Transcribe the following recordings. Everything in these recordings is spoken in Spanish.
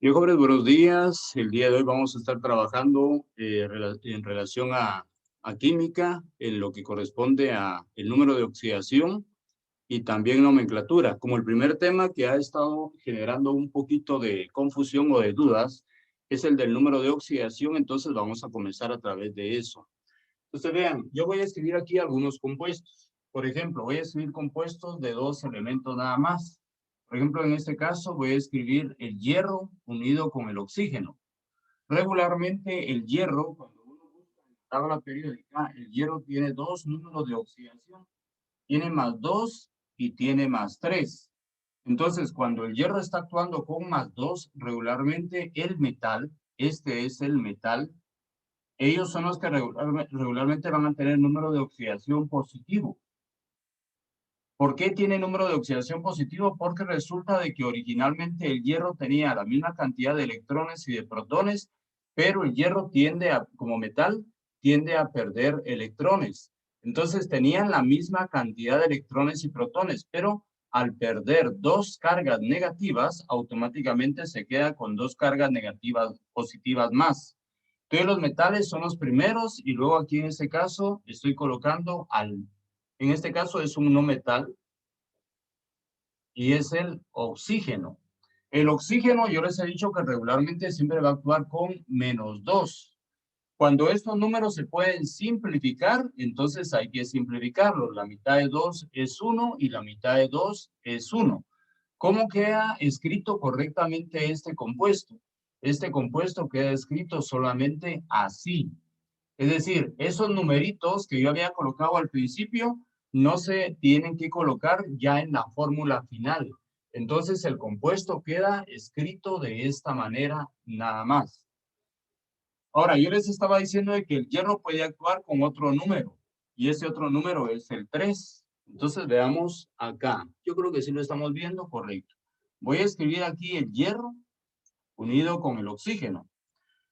Bien, jóvenes, buenos días. El día de hoy vamos a estar trabajando en relación a química, en lo que corresponde a el número de oxidación y también nomenclatura. Como el primer tema que ha estado generando un poquito de confusión o de dudas es el del número de oxidación, entonces vamos a comenzar a través de eso. Entonces vean, yo voy a escribir aquí algunos compuestos. Por ejemplo, voy a escribir compuestos de dos elementos nada más. Por ejemplo, en este caso voy a escribir el hierro unido con el oxígeno. Regularmente el hierro, cuando uno busca en la tabla periódica, el hierro tiene dos números de oxidación. Tiene +2 y tiene +3. Entonces, cuando el hierro está actuando con +2, regularmente el metal, este es el metal, ellos son los que regularmente van a tener número de oxidación positivo. ¿Por qué tiene número de oxidación positivo? Porque resulta de que originalmente el hierro tenía la misma cantidad de electrones y de protones, pero el hierro como metal, tiende a perder electrones. Entonces tenían la misma cantidad de electrones y protones, pero al perder dos cargas negativas, automáticamente se queda con dos cargas negativas positivas más. Entonces los metales son los primeros y luego aquí en este caso estoy colocando en este caso es un no metal y es el oxígeno. El oxígeno yo les he dicho que regularmente siempre va a actuar con -2. Cuando estos números se pueden simplificar, entonces hay que simplificarlos. La mitad de 2 es 1 y la mitad de 2 es 1. ¿Cómo queda escrito correctamente este compuesto? Este compuesto queda escrito solamente así. Es decir, esos numeritos que yo había colocado al principio no se tienen que colocar ya en la fórmula final. Entonces el compuesto queda escrito de esta manera nada más. Ahora, yo les estaba diciendo de que el hierro puede actuar con otro número y ese otro número es el 3. Entonces veamos acá. Yo creo que sí lo estamos viendo correcto. Voy a escribir aquí el hierro unido con el oxígeno.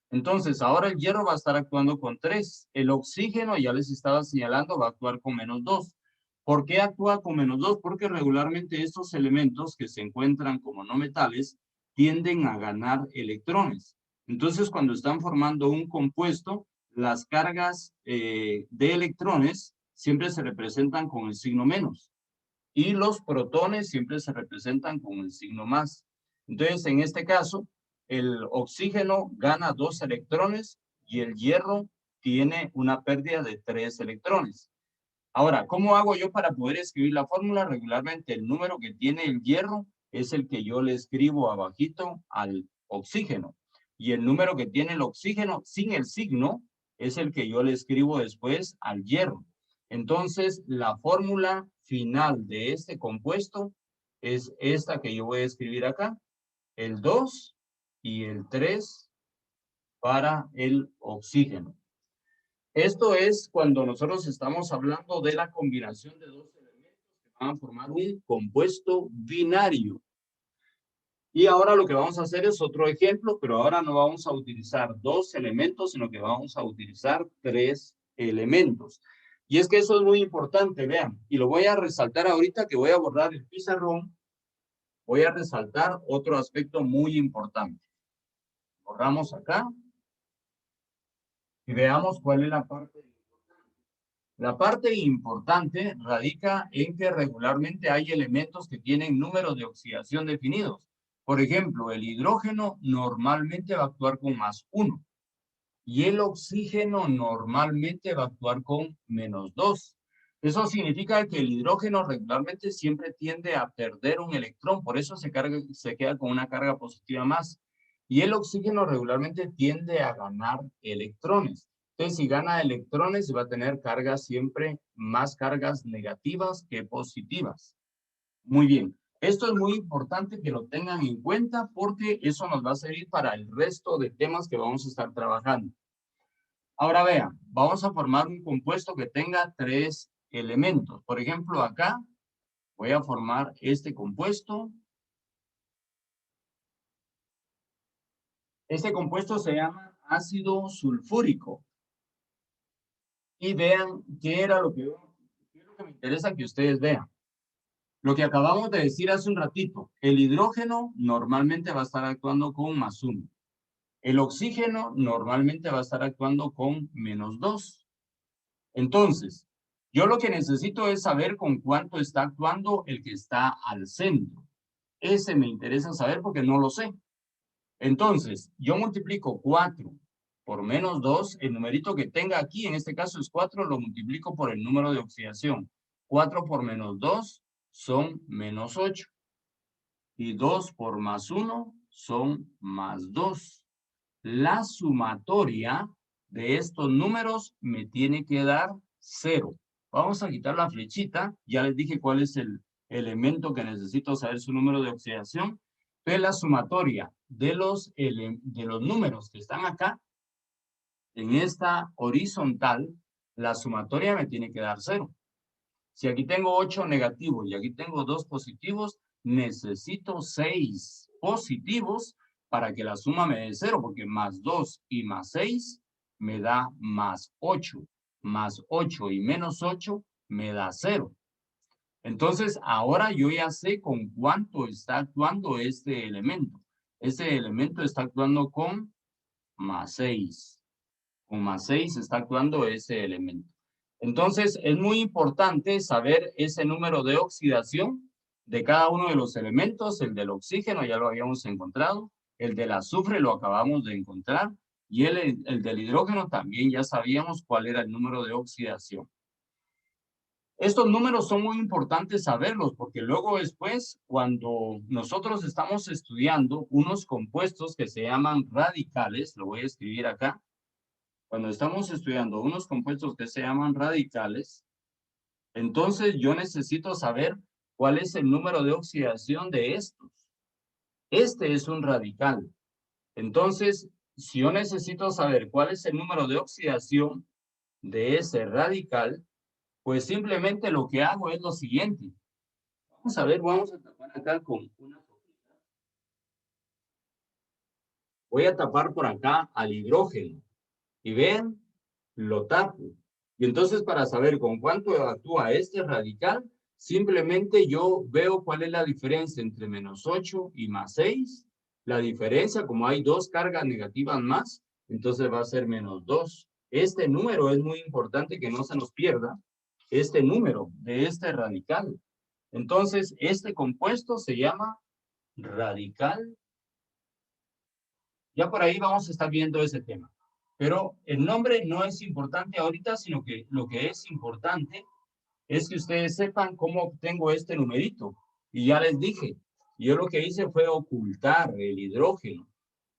Entonces, ahora el hierro va a estar actuando con 3. El oxígeno, ya les estaba señalando, va a actuar con -2. ¿Por qué actúa con -2? Porque regularmente estos elementos que se encuentran como no metales tienden a ganar electrones. Entonces, cuando están formando un compuesto, las cargas de electrones siempre se representan con el signo menos. Y los protones siempre se representan con el signo más. Entonces, en este caso, el oxígeno gana 2 electrones y el hierro tiene una pérdida de 3 electrones. Ahora, ¿cómo hago yo para poder escribir la fórmula? Regularmente el número que tiene el hierro es el que yo le escribo abajito al oxígeno. Y el número que tiene el oxígeno sin el signo es el que yo le escribo después al hierro. Entonces, la fórmula final de este compuesto es esta que yo voy a escribir acá, el 2 y el 3 para el oxígeno. Esto es cuando nosotros estamos hablando de la combinación de dos elementos que van a formar un compuesto binario. Y ahora lo que vamos a hacer es otro ejemplo, pero ahora no vamos a utilizar dos elementos, sino que vamos a utilizar tres elementos. Y es que eso es muy importante, vean, y lo voy a resaltar ahorita que voy a borrar el pizarrón, voy a resaltar otro aspecto muy importante. Borramos acá y veamos cuál es la parte importante. La parte importante radica en que regularmente hay elementos que tienen números de oxidación definidos. Por ejemplo, el hidrógeno normalmente va a actuar con +1 y el oxígeno normalmente va a actuar con -2. Eso significa que el hidrógeno regularmente siempre tiende a perder un electrón, por eso se queda con una carga positiva más. Y el oxígeno regularmente tiende a ganar electrones. Entonces, si gana electrones, va a tener cargas siempre más cargas negativas que positivas. Muy bien. Esto es muy importante que lo tengan en cuenta porque eso nos va a servir para el resto de temas que vamos a estar trabajando. Ahora vean, vamos a formar un compuesto que tenga tres elementos. Por ejemplo, acá voy a formar este compuesto. Este compuesto se llama ácido sulfúrico. Y vean qué es lo que me interesa que ustedes vean. Lo que acabamos de decir hace un ratito, el hidrógeno normalmente va a estar actuando con +1. El oxígeno normalmente va a estar actuando con -2. Entonces, yo lo que necesito es saber con cuánto está actuando el que está al centro. Ese me interesa saber porque no lo sé. Entonces, yo multiplico 4 por -2, el numerito que tenga aquí, en este caso es 4, lo multiplico por el número de oxidación. 4 por -2 son -8. Y 2 por +1 son +2. La sumatoria de estos números me tiene que dar 0. Vamos a quitar la flechita. Ya les dije cuál es el elemento que necesito saber su número de oxidación. Entonces, la sumatoria de los números que están acá, en esta horizontal, la sumatoria me tiene que dar 0. Si aquí tengo 8 negativos y aquí tengo 2 positivos, necesito 6 positivos para que la suma me dé 0, porque +2 y +6 me da +8. +8 y -8 me da 0. Entonces, ahora yo ya sé con cuánto está actuando este elemento. Este elemento está actuando con +6. Con +6 está actuando ese elemento. Entonces, es muy importante saber ese número de oxidación de cada uno de los elementos. El del oxígeno ya lo habíamos encontrado, el del azufre lo acabamos de encontrar, y el del hidrógeno también ya sabíamos cuál era el número de oxidación. Estos números son muy importantes saberlos porque luego después, cuando nosotros estamos estudiando unos compuestos que se llaman radicales, lo voy a escribir acá, cuando estamos estudiando unos compuestos que se llaman radicales, entonces yo necesito saber cuál es el número de oxidación de estos. Este es un radical. Entonces, si yo necesito saber cuál es el número de oxidación de ese radical, pues simplemente lo que hago es lo siguiente. Vamos a ver, vamos a tapar acá con una sopita. Voy a tapar por acá al hidrógeno. Y vean, lo tapo. Y entonces, para saber con cuánto actúa este radical, simplemente yo veo cuál es la diferencia entre -8 y +6. La diferencia, como hay dos cargas negativas más, entonces va a ser -2. Este número es muy importante que no se nos pierda, este número de este radical. Entonces, este compuesto se llama radical. Ya por ahí vamos a estar viendo ese tema. Pero el nombre no es importante ahorita, sino que lo que es importante es que ustedes sepan cómo obtengo este numerito. Y ya les dije, yo lo que hice fue ocultar el hidrógeno.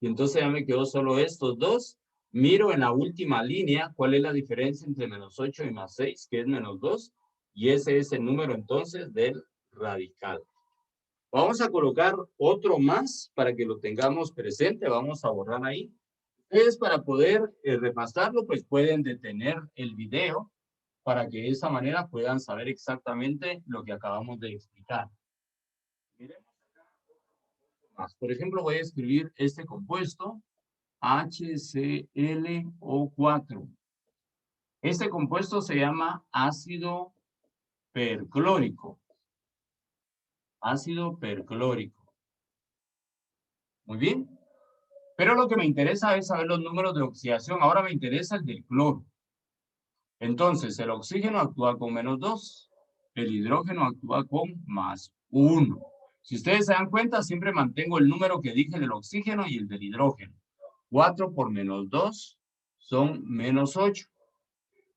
Y entonces ya me quedó solo estos dos. Miro en la última línea cuál es la diferencia entre -8 y +6, que es -2. Y ese es el número entonces del radical. Vamos a colocar otro más para que lo tengamos presente. Vamos a borrar ahí. Ustedes, para poder repasarlo, pues pueden detener el video para que de esa manera puedan saber exactamente lo que acabamos de explicar. Miremos acá más. Por ejemplo, voy a escribir este compuesto, HClO4. Este compuesto se llama ácido perclórico. Ácido perclórico. Muy bien. Pero lo que me interesa es saber los números de oxidación. Ahora me interesa el del cloro. Entonces, el oxígeno actúa con -2. El hidrógeno actúa con +1. Si ustedes se dan cuenta, siempre mantengo el número que dije del oxígeno y el del hidrógeno. 4 por -2 son -8.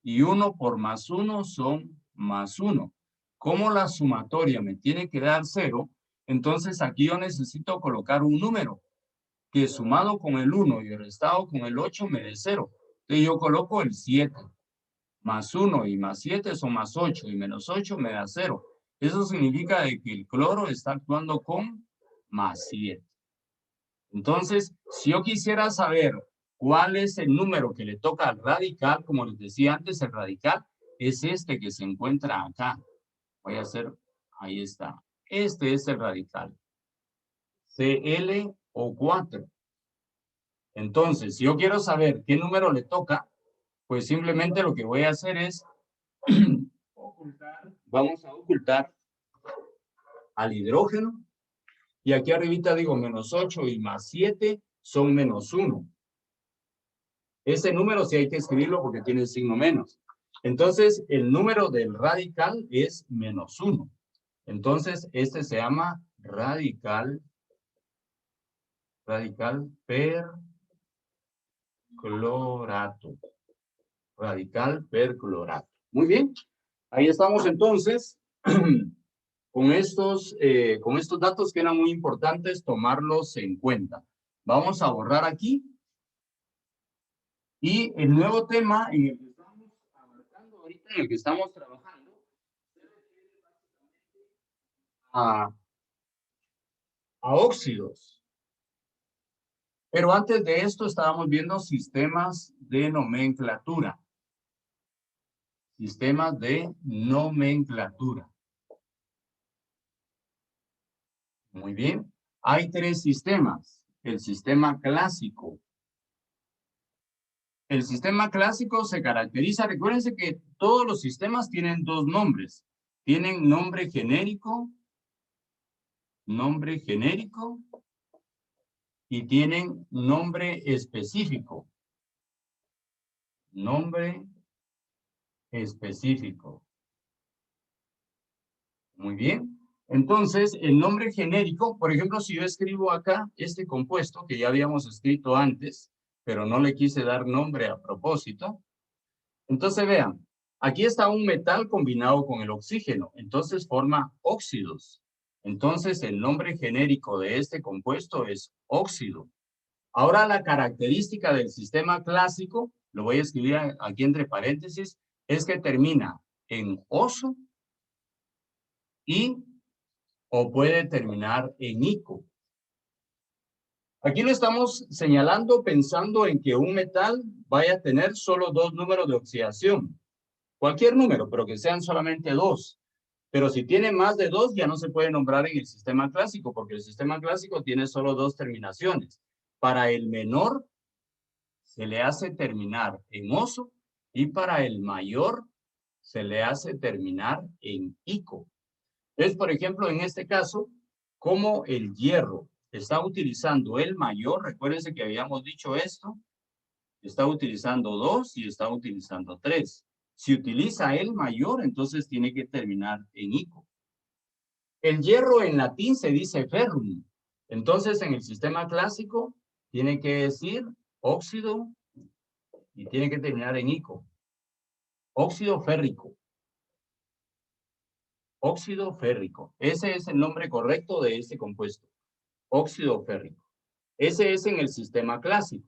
Y 1 por +1 son +1. Como la sumatoria me tiene que dar 0, entonces aquí yo necesito colocar un número que sumado con el 1 y restado con el 8 me dé 0. Entonces yo coloco el 7. +1 y +7 son +8 y -8 me da 0. Eso significa de que el cloro está actuando con +7. Entonces, si yo quisiera saber cuál es el número que le toca al radical, como les decía antes, el radical es este que se encuentra acá. Voy a hacer, ahí está. Este es el radical. ClO4. Entonces, si yo quiero saber qué número le toca, pues simplemente lo que voy a hacer es ocultar, vamos a ocultar al hidrógeno. Y aquí arribita digo menos 8 y más 7 son menos 1. Ese número sí hay que escribirlo porque tiene el signo menos. Entonces, el número del radical es menos 1. Entonces, este se llama radical perclorato. Radical perclorato. Muy bien. Ahí estamos entonces con estos datos que eran muy importantes tomarlos en cuenta. Vamos a borrar aquí. Y el nuevo tema en el que estamos abarcando ahorita, en el que estamos trabajando, se refiere básicamente a óxidos. Pero antes de esto estábamos viendo sistemas de nomenclatura. Sistemas de nomenclatura. Muy bien. Hay 3 sistemas. El sistema clásico. El sistema clásico se caracteriza, recuérdense que todos los sistemas tienen 2 nombres. Tienen nombre genérico y tienen nombre específico. Nombre específico. Muy bien. Entonces, el nombre genérico, por ejemplo, si yo escribo acá este compuesto que ya habíamos escrito antes, pero no le quise dar nombre a propósito. Entonces, vean, aquí está un metal combinado con el oxígeno, entonces forma óxidos. Entonces, el nombre genérico de este compuesto es óxido. Ahora, la característica del sistema clásico, lo voy a escribir aquí entre paréntesis, es que termina en oso y o puede terminar en ico. Aquí lo estamos señalando pensando en que un metal vaya a tener solo 2 números de oxidación. Cualquier número, pero que sean solamente 2. Pero si tiene más de 2, ya no se puede nombrar en el sistema clásico, porque el sistema clásico tiene solo 2 terminaciones. Para el menor, se le hace terminar en oso, y para el mayor, se le hace terminar en ico. Entonces, por ejemplo, en este caso, como el hierro está utilizando el mayor, recuérdense que habíamos dicho esto, está utilizando 2 y está utilizando 3. Si utiliza el mayor, entonces tiene que terminar en ico. El hierro en latín se dice ferrum. Entonces, en el sistema clásico, tiene que decir óxido y tiene que terminar en ico. Óxido férrico. Óxido férrico. Ese es el nombre correcto de este compuesto. Óxido férrico. Ese es en el sistema clásico.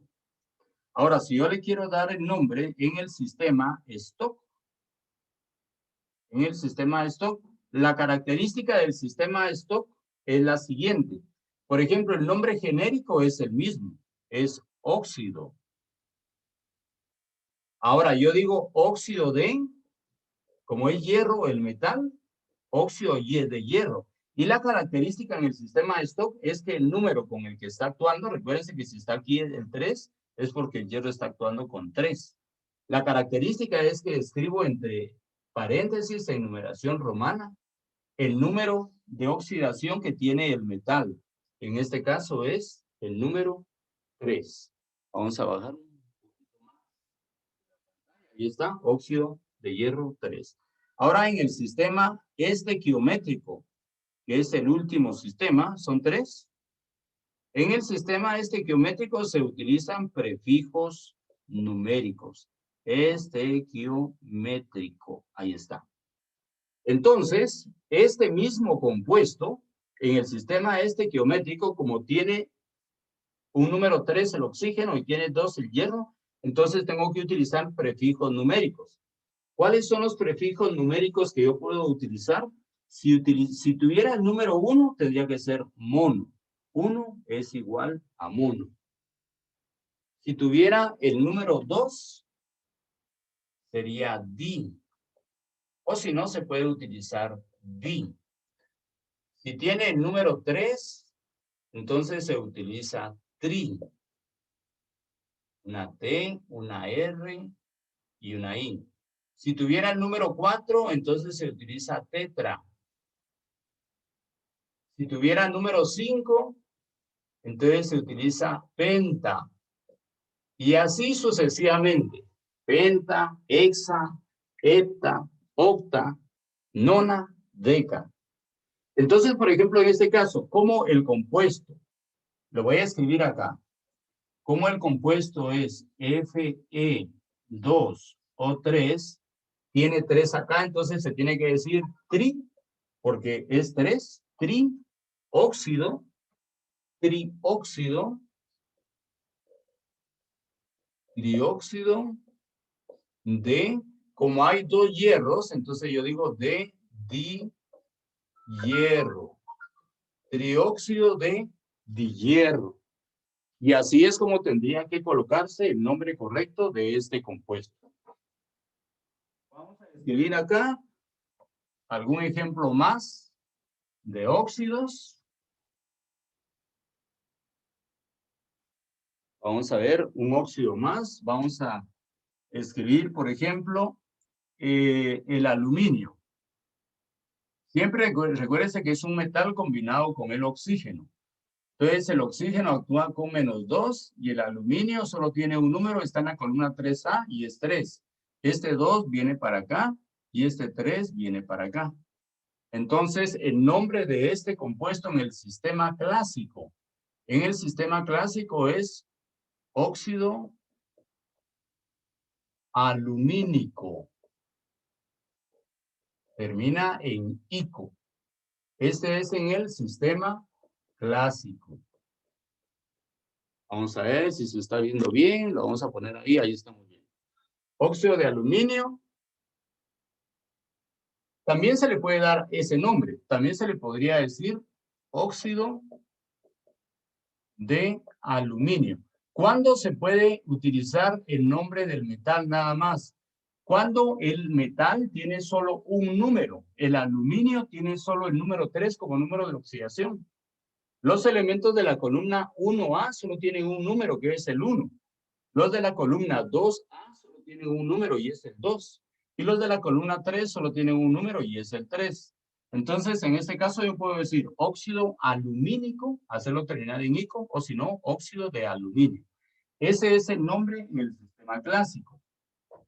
Ahora, si yo le quiero dar el nombre en el sistema Stock, la característica del sistema Stock es la siguiente. Por ejemplo, el nombre genérico es el mismo, es óxido. Ahora, yo digo óxido de, como es hierro, el metal, óxido de hierro. Y la característica en el sistema Stock es que el número con el que está actuando, recuérdense que si está aquí el 3, es porque el hierro está actuando con 3. La característica es que escribo entre paréntesis en numeración romana el número de oxidación que tiene el metal. En este caso es el número 3. Vamos a bajar un poquito más. Ahí está, óxido de hierro 3. Ahora en el sistema estequiométrico, que es el último sistema, son 3. En el sistema estequiométrico se utilizan prefijos numéricos. Estequiométrico, ahí está. Entonces, este mismo compuesto, en el sistema estequiométrico, como tiene un número 3 el oxígeno y tiene 2 el hierro, entonces tengo que utilizar prefijos numéricos. ¿Cuáles son los prefijos numéricos que yo puedo utilizar? Si tuviera el número 1, tendría que ser mono. 1 es igual a mono. Si tuviera el número 2, sería di. O si no, se puede utilizar di. Si tiene el número 3, entonces se utiliza tri. Una T, una R y una I. Si tuviera el número 4, entonces se utiliza tetra. Si tuviera número 5, entonces se utiliza penta. Y así sucesivamente. Penta, hexa, hepta, octa, nona, deca. Entonces, por ejemplo, en este caso, como el compuesto, lo voy a escribir acá, como el compuesto es Fe2O3, tiene 3 acá, entonces se tiene que decir tri, porque es 3, trióxido, dióxido de, como hay 2 hierros, entonces yo digo de dihierro, trióxido de dihierro. Y así es como tendría que colocarse el nombre correcto de este compuesto. Vamos a escribir acá algún ejemplo más de óxidos. Vamos a ver un óxido más. Vamos a escribir, por ejemplo, el aluminio. Siempre recuérdense que es un metal combinado con el oxígeno. Entonces el oxígeno actúa con -2 y el aluminio solo tiene un número, está en la columna 3A y es 3. Este 2 viene para acá y este 3 viene para acá. Entonces el nombre de este compuesto en el sistema clásico, es óxido alumínico. Termina en ico. Este es en el sistema clásico. Vamos a ver si se está viendo bien. Lo vamos a poner ahí. Ahí está muy bien. Óxido de aluminio. También se le puede dar ese nombre. También se le podría decir óxido de aluminio. ¿Cuándo se puede utilizar el nombre del metal nada más? Cuando el metal tiene solo un número. El aluminio tiene solo el número 3 como número de oxidación. Los elementos de la columna 1A solo tienen un número que es el 1. Los de la columna 2A solo tienen un número y es el 2. Y los de la columna 3 solo tienen un número y es el 3. Entonces, en este caso yo puedo decir óxido alumínico, hacerlo terminar en ico, o si no, óxido de aluminio. Ese es el nombre en el sistema clásico.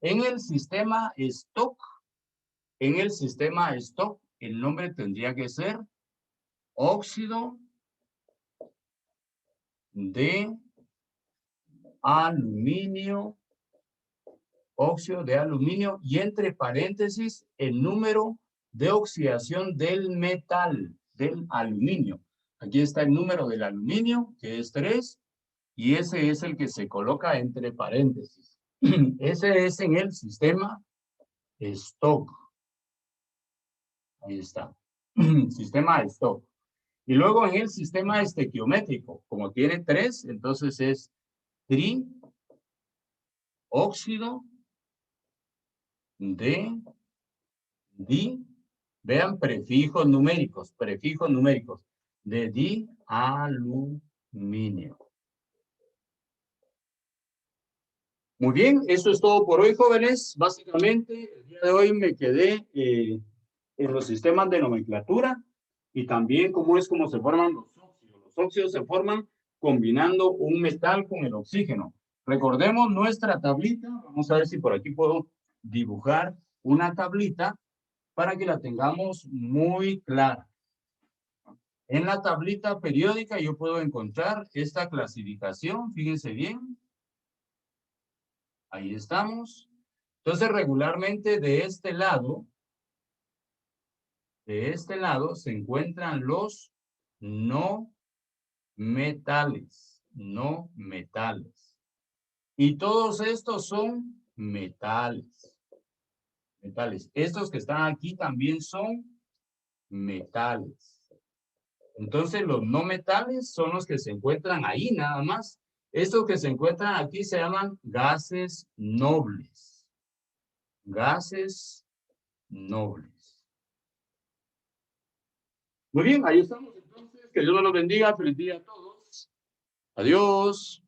En el sistema Stock, el nombre tendría que ser óxido de aluminio, óxido de aluminio, y entre paréntesis el número de oxidación del metal, del aluminio. Aquí está el número del aluminio, que es 3, y ese es el que se coloca entre paréntesis. Ese es en el sistema Stock. Ahí está. Sistema Stock. Y luego en el sistema estequiométrico, como tiene 3, entonces es trióxido de vean prefijos numéricos, de dialuminio. Muy bien, eso es todo por hoy, jóvenes. Básicamente, el día de hoy me quedé en los sistemas de nomenclatura y también cómo se forman los óxidos. Los óxidos se forman combinando un metal con el oxígeno. Recordemos nuestra tablita. Vamos a ver si por aquí puedo dibujar una tablita para que la tengamos muy clara. En la tablita periódica yo puedo encontrar esta clasificación. Fíjense bien. Ahí estamos. Entonces, regularmente de este lado se encuentran los no metales. Y todos estos son metales. Estos que están aquí también son metales. Entonces, los no metales son los que se encuentran ahí nada más. Estos que se encuentran aquí se llaman gases nobles. Gases nobles. Muy bien, ahí estamos entonces. Que Dios nos los bendiga. Feliz día a todos. Adiós.